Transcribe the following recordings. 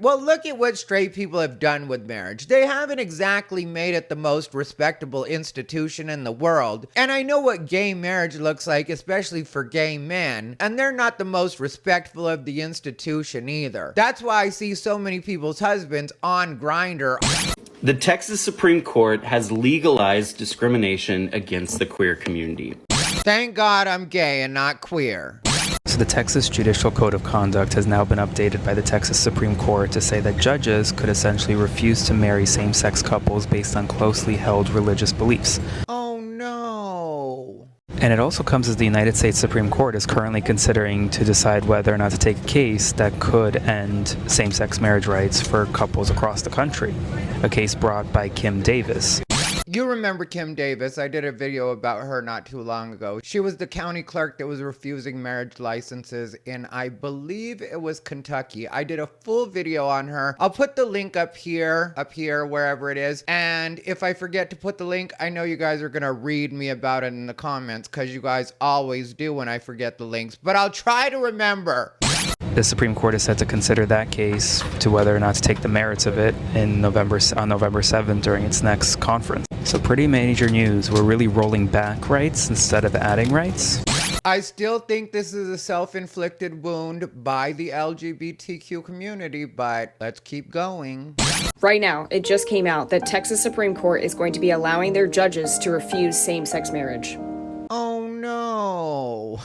Well, look at what straight people have done with marriage. They haven't exactly made it the most respectable institution in the world. And I know what gay marriage looks like, especially for gay men. And they're not the most respectful of the institution either. That's why I see so many people's husbands on Grindr. The Texas Supreme Court has legalized discrimination against the queer community. Thank God I'm gay and not queer. So the Texas Judicial Code of Conduct has now been updated by the Texas Supreme Court to say that judges could essentially refuse to marry same-sex couples based on closely held religious beliefs. Oh no. And it also comes as the United States Supreme Court is currently considering to decide whether or not to take a case that could end same-sex marriage rights for couples across the country. A case brought by Kim Davis. You remember Kim Davis. I did a video about her not too long ago. She was the county clerk that was refusing marriage licenses in, I believe it was Kentucky. I did a full video on her. I'll put the link up here, wherever it is. And if I forget to put the link, I know you guys are going to read me about it in the comments because you guys always do when I forget the links. But I'll try to remember. The Supreme Court is set to consider that case to whether or not to take the merits of it on November 7th during its next conference. So pretty major news. We're really rolling back rights instead of adding rights. I still think this is a self-inflicted wound by the LGBTQ community, but let's keep going. Right now, it just came out that Texas Supreme Court is going to be allowing their judges to refuse same-sex marriage. Oh no.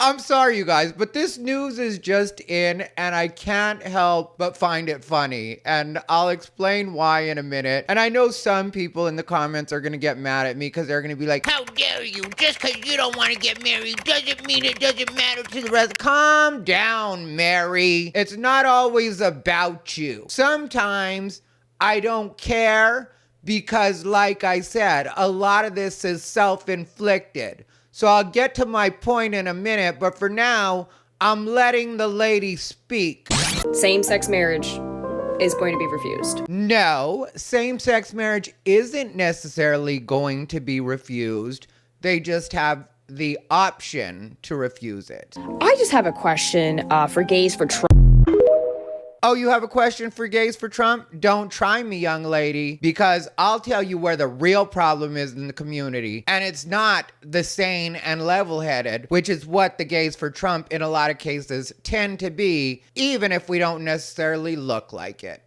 I'm sorry, you guys, but this news is just in, and I can't help but find it funny. And I'll explain why in a minute. And I know some people in the comments are going to get mad at me because they're going to be like, how dare you? Just because you don't want to get married doesn't mean it doesn't matter to the rest. Calm down, Mary. It's not always about you. Sometimes I don't care because, like I said, a lot of this is self-inflicted. So I'll get to my point in a minute, but for now, I'm letting the lady speak. Same-sex marriage is going to be refused. No, same-sex marriage isn't necessarily going to be refused. They just have the option to refuse it. I just have a question for gays for Trump. Oh, you have a question for gays for Trump? Don't try me, young lady, because I'll tell you where the real problem is in the community. And it's not the sane and level-headed, which is what the gays for Trump in a lot of cases tend to be, even if we don't necessarily look like it.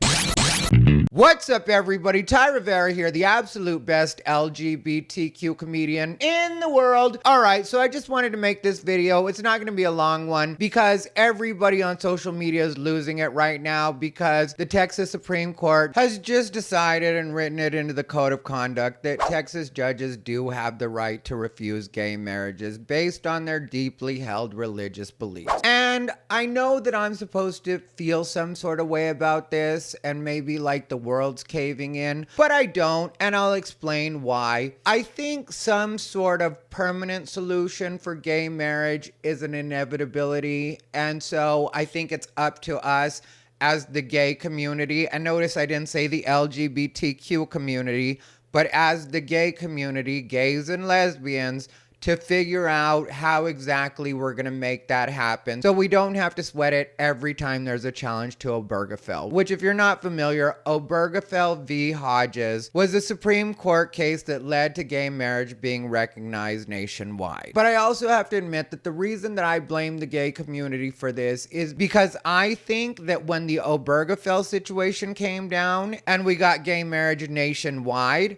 What's up, everybody? Ty Rivera here, the absolute best LGBTQ comedian in the world. All right, so I just wanted to make this video. It's not going to be a long one because everybody on social media is losing it right now because the Texas Supreme Court has just decided and written it into the Code of Conduct that Texas judges do have the right to refuse gay marriages based on their deeply held religious beliefs. And I know that I'm supposed to feel some sort of way about this and maybe like the world's caving in, but I don't, and I'll explain why. I think some sort of permanent solution for gay marriage is an inevitability, and so I think it's up to us as the gay community, and notice I didn't say the LGBTQ community, but as the gay community, gays and lesbians, to figure out how exactly we're going to make that happen so we don't have to sweat it every time there's a challenge to Obergefell, which, if you're not familiar, Obergefell v. Hodges was a Supreme Court case that led to gay marriage being recognized nationwide. But I also have to admit that the reason that I blame the gay community for this is because I think that when the Obergefell situation came down and we got gay marriage nationwide,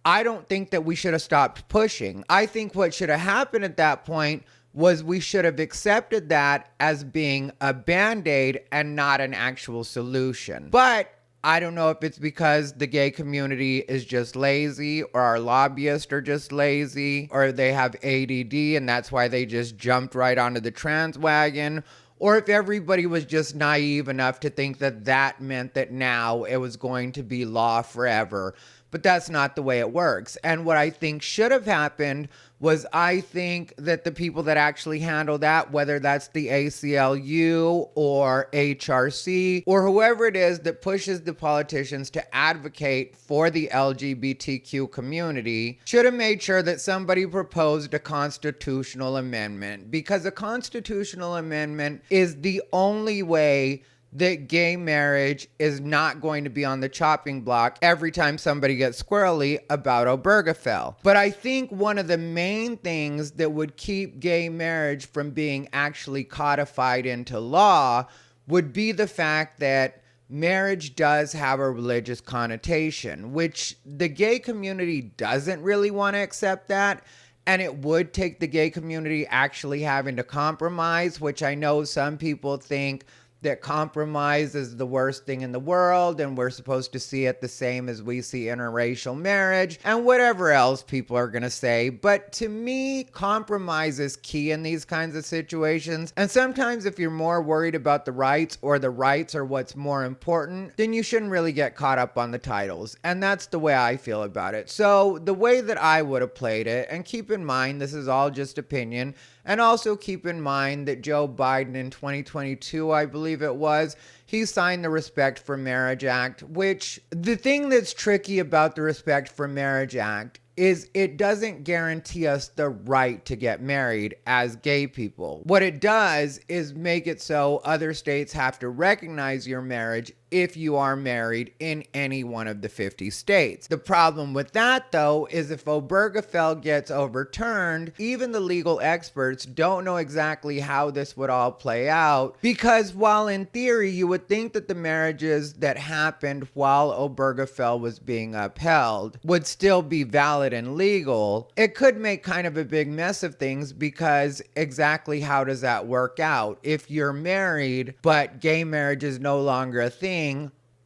I don't think that we should have stopped pushing. I think what should have happened at that point was we should have accepted that as being a band-aid and not an actual solution. But I don't know if it's because the gay community is just lazy, or our lobbyists are just lazy, or they have ADD and that's why they just jumped right onto the trans wagon, or if everybody was just naive enough to think that that meant that now it was going to be law forever. But that's not the way it works. And what I think should have happened was, I think that the people that actually handle that, whether that's the ACLU or HRC or whoever it is that pushes the politicians to advocate for the LGBTQ community, should have made sure that somebody proposed a constitutional amendment, because a constitutional amendment is the only way that gay marriage is not going to be on the chopping block every time somebody gets squirrely about Obergefell. But I think one of the main things that would keep gay marriage from being actually codified into law would be the fact that marriage does have a religious connotation, which the gay community doesn't really want to accept that. And it would take the gay community actually having to compromise, which I know some people think that compromise is the worst thing in the world and we're supposed to see it the same as we see interracial marriage and whatever else people are going to say. But to me, compromise is key in these kinds of situations. And sometimes if you're more worried about the rights or the rights are what's more important, then you shouldn't really get caught up on the titles. And that's the way I feel about it. So the way that I would have played it, and keep in mind, this is all just opinion, and also keep in mind that Joe Biden in 2022, I believe it was, he signed the Respect for Marriage Act, which the thing that's tricky about the Respect for Marriage Act is it doesn't guarantee us the right to get married as gay people. What it does is make it so other states have to recognize your marriage if you are married in any one of the 50 states. The problem with that, though, is if Obergefell gets overturned, even the legal experts don't know exactly how this would all play out, because while in theory you would think that the marriages that happened while Obergefell was being upheld would still be valid and legal, it could make kind of a big mess of things, because exactly how does that work out? If you're married, but gay marriage is no longer a thing,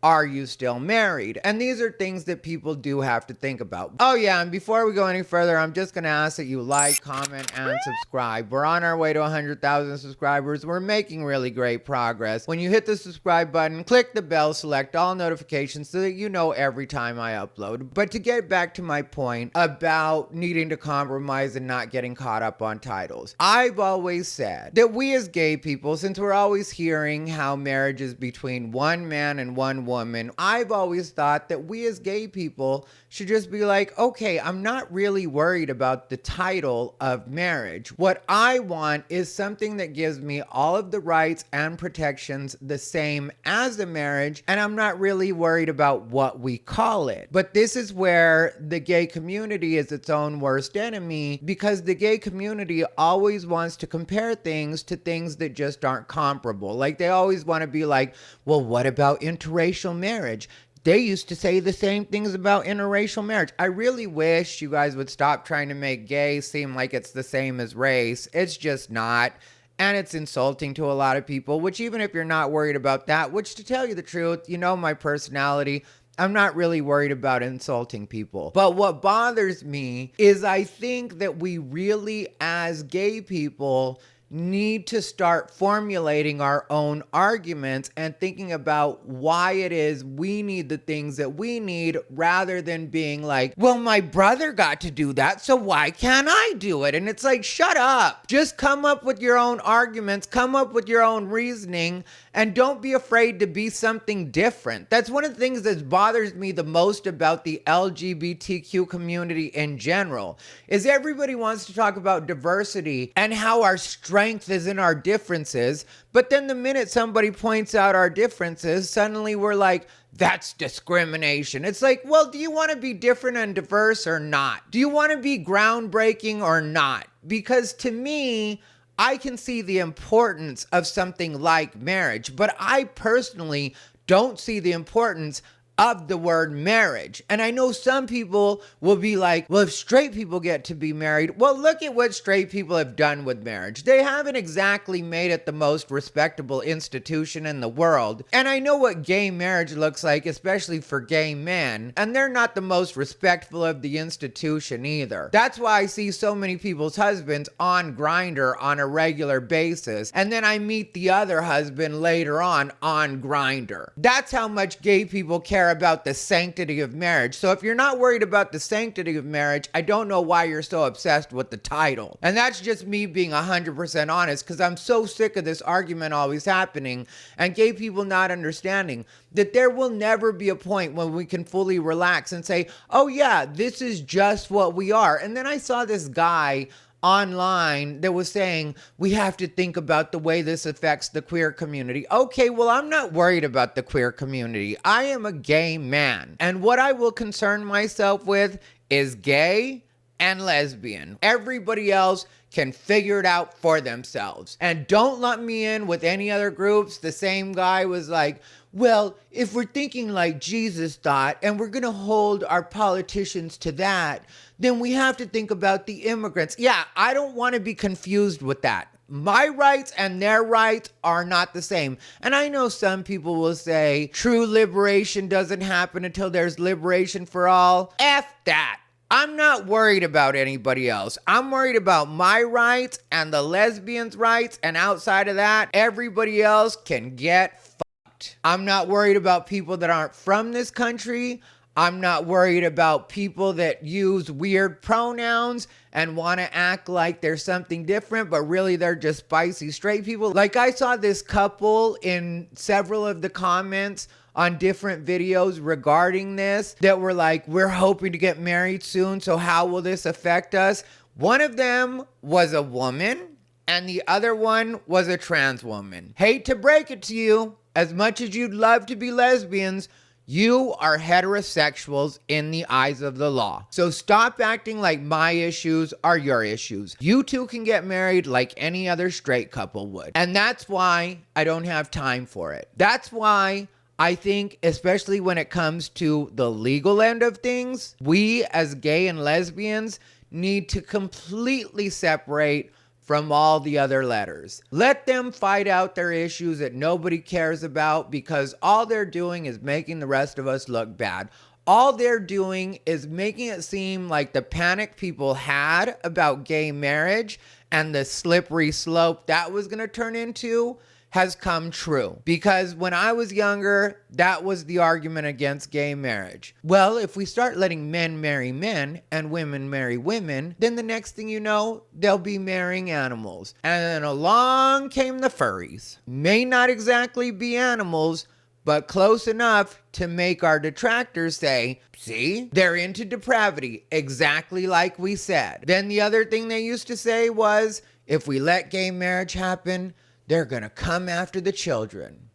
are you still married? And these are things that people do have to think about. Oh yeah, and before we go any further, I'm just gonna ask that you like, comment, and subscribe. We're on our way to 100,000 subscribers. We're making really great progress. When you hit the subscribe button, click the bell, select all notifications so that you know every time I upload. But to get back to my point about needing to compromise and not getting caught up on titles, I've always said that we as gay people, since we're always hearing how marriage is between one man and one woman, I've always thought that we as gay people should just be like, okay, I'm not really worried about the title of marriage. What I want is something that gives me all of the rights and protections the same as a marriage, and I'm not really worried about what we call it. But this is where the gay community is its own worst enemy, because the gay community always wants to compare things to things that just aren't comparable. Like they always want to be like, well, what about interracial marriage? They used to say the same things about interracial marriage. I really wish you guys would stop trying to make gay seem like it's the same as race. It's just not. And it's insulting to a lot of people, which even if you're not worried about that, which to tell you the truth, you know my personality, I'm not really worried about insulting people. But what bothers me is I think that we really, as gay people, need to start formulating our own arguments and thinking about why it is we need the things that we need, rather than being like, well, my brother got to do that, so why can't I do it? And it's like, shut up. Just come up with your own arguments, come up with your own reasoning, and don't be afraid to be something different. That's one of the things that bothers me the most about the LGBTQ community in general, is everybody wants to talk about diversity and how our strength is in our differences, but then the minute somebody points out our differences, suddenly we're like, that's discrimination. It's like, well, do you want to be different and diverse or not? Do you want to be groundbreaking or not? Because to me, I can see the importance of something like marriage, but I personally don't see the importance of the word marriage. And I know some people will be like, well, if straight people get to be married, well, look at what straight people have done with marriage. They haven't exactly made it the most respectable institution in the world. And I know what gay marriage looks like, especially for gay men, and they're not the most respectful of the institution either. That's why I see so many people's husbands on Grindr on a regular basis, and then I meet the other husband later on Grindr. That's how much gay people care about the sanctity of marriage. So if you're not worried about the sanctity of marriage, I don't know why you're so obsessed with the title. And that's just me being 100% honest, because I'm so sick of this argument always happening and gay people not understanding that there will never be a point when we can fully relax and say, oh yeah, this is just what we are. And then I saw this guy online that was saying we have to think about the way this affects the queer community. Okay, well, I'm not worried about the queer community. I am a gay man, and what I will concern myself with is gay and lesbian. Everybody else can figure it out for themselves. And don't let me in with any other groups. The same guy was like, well, if we're thinking like Jesus thought and we're going to hold our politicians to that, then we have to think about the immigrants. Yeah, I don't want to be confused with that. My rights and their rights are not the same. And I know some people will say true liberation doesn't happen until there's liberation for all. F that. I'm not worried about anybody else. I'm worried about my rights and the lesbians' rights. And outside of that, everybody else can get fucked. I'm not worried about people that aren't from this country. I'm not worried about people that use weird pronouns and want to act like they're something different, but really they're just spicy straight people. Like I saw this couple in several of the comments on different videos regarding this that were like, we're hoping to get married soon, so how will this affect us? One of them was a woman and the other one was a trans woman. Hate to break it to you, as much as you'd love to be lesbians, you are heterosexuals in the eyes of the law. So stop acting like my issues are your issues. You two can get married like any other straight couple would. And that's why I don't have time for it. That's why I think, especially when it comes to the legal end of things, we as gay and lesbians need to completely separate from all the other letters. Let them fight out their issues that nobody cares about, because all they're doing is making the rest of us look bad. All they're doing is making it seem like the panic people had about gay marriage and the slippery slope that was going to turn into has come true. Because when I was younger, that was the argument against gay marriage. Well, if we start letting men marry men and women marry women, then the next thing you know, they'll be marrying animals. And then along came the furries. May not exactly be animals, but close enough to make our detractors say, see, they're into depravity, exactly like we said. Then the other thing they used to say was, if we let gay marriage happen, they're going to come after the children.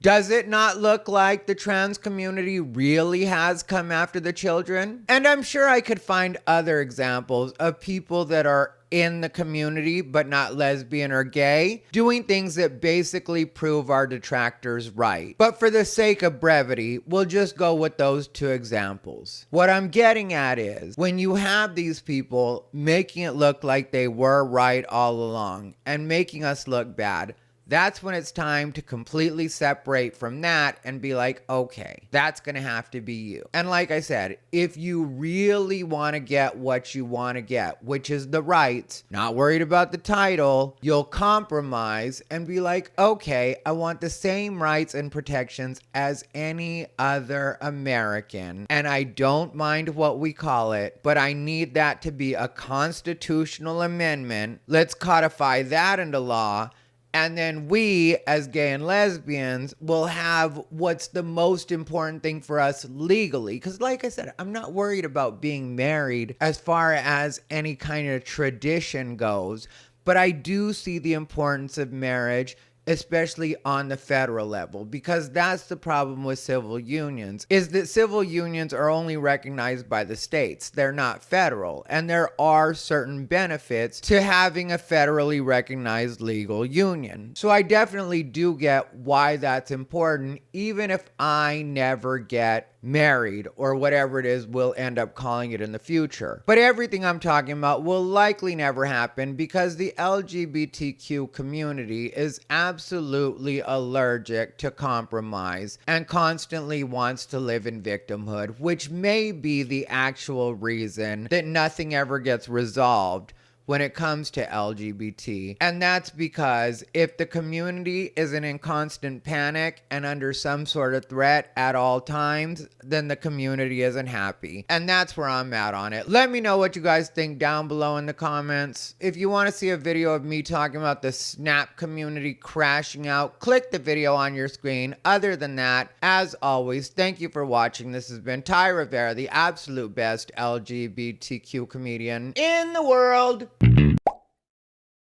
Does it not look like the trans community really has come after the children? And I'm sure I could find other examples of people that are in the community but not lesbian or gay doing things that basically prove our detractors right. But for the sake of brevity, we'll just go with those two examples. What I'm getting at is when you have these people making it look like they were right all along and making us look bad, that's when it's time to completely separate from that and be like, okay, that's going to have to be you. And like I said, if you really want to get what you want to get, which is the rights, not worried about the title, you'll compromise and be like, okay, I want the same rights and protections as any other American. And I don't mind what we call it, but I need that to be a constitutional amendment. Let's codify that into law. And then we, as gay and lesbians, will have what's the most important thing for us legally. Because like I said, I'm not worried about being married as far as any kind of tradition goes. But I do see the importance of marriage, especially on the federal level, because that's the problem with civil unions, is that civil unions are only recognized by the states. They're not federal. And there are certain benefits to having a federally recognized legal union. So I definitely do get why that's important, even if I never get married or whatever it is we'll end up calling it in the future. But everything I'm talking about will likely never happen because the LGBTQ community is absolutely allergic to compromise and constantly wants to live in victimhood, which may be the actual reason that nothing ever gets resolved. when it comes to LGBT. And that's because if the community isn't in constant panic and under some sort of threat at all times, then the community isn't happy. And that's where I'm at on it. Let me know what you guys think down below in the comments. If you want to see a video of me talking about the Snap community crashing out, click the video on your screen. Other than that, as always, thank you for watching. This has been Ty Rivera, the absolute best LGBTQ comedian in the world.